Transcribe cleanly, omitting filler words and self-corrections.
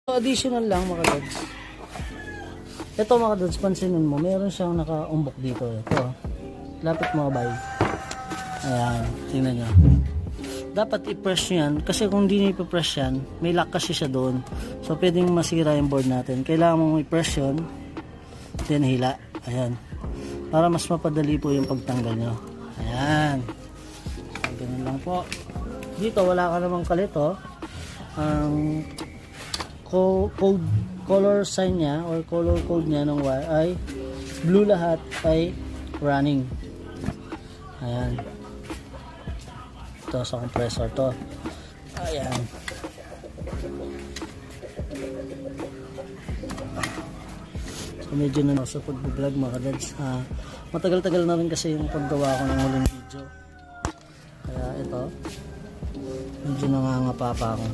Additional lang mga kadods. Ito mga kadods, pansinin mo, meron siyang nakaumbok dito. Ito, lapit mo bay. Ayan, tingnan nyo. Dapat i-press nyo yan, kasi kung hindi nyo i-press yan, may lock kasi siya doon. So pwedeng masira yung board natin. Kailangan mong i-press yun, then hila. Ayan. Para mas mapadali po yung pagtanggal nyo. Ayan. Ganun lang po. Dito wala ka namang kalito. Ang color sign niya or color code niya ng wire ay blue, lahat ay running. Ayan. Ito sa compressor to. Ayan. So medyo na sa pag-vlog mga kadods. Matagal-tagal na rin kasi yung paggawa ko ng huling video. Kaya ito, medyo nangangapa pa ako.